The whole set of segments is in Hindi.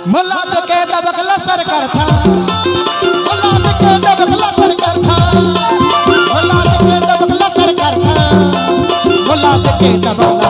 मुलाद के दबकला सरकार था, मुलाद के दबकला सरकार था, मुलाद के दबकला सरकार था, मुलाद के दबकला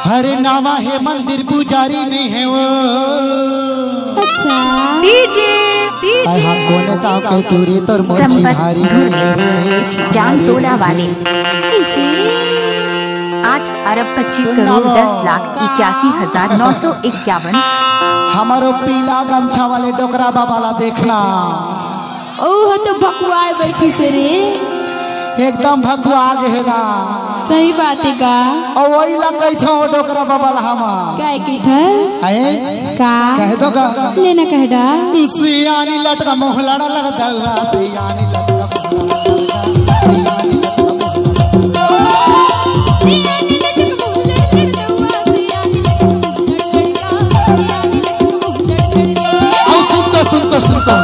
हरे नामा है मंदिर पुजारी नहीं है वो। अच्छा डीजे डीजे हम कोने ताव के टूरी तोर मोची हारी जान तोला वाले इसे 8 अरब 25 करोड़ 10,81,951। हमारो पीला गमछा वाले डोकरा बाबाला देखना। ओह तो भकुआए बैठी से रे, एकदम भकुआ गए ना। सही बात है का। और वही लगे छो डोकरा बाबाला हमा क्या की था है का कह दो का लेना कहडा सियानी लटका मोह लड़ा लड़ता हुआ सियानी लटका सुनतो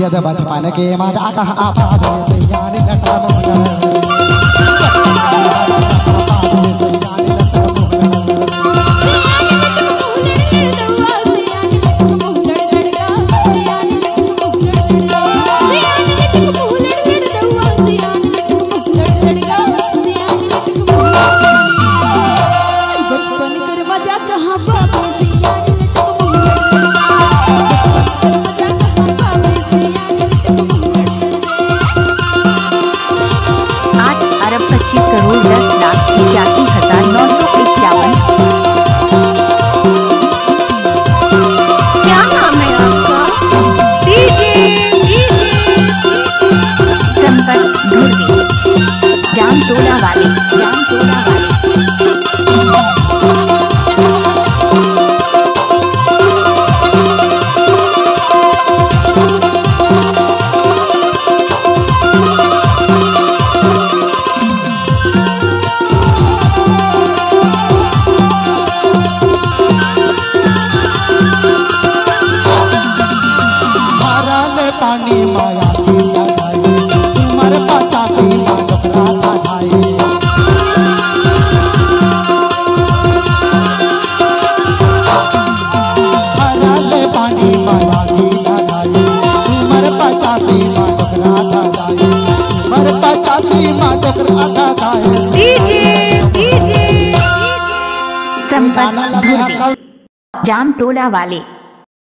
यद बचपन के मजा कहा आप सियानी लटका मोह पानी माया की लगाई तुम्हारे पचासी डोकरा खाई हराले पानी माया की लगाई तुम्हारे पचासी डोकरा खाई तुम्हारे पचासी डोकरा खाई डीजे डीजे संपत जाम टोला वाले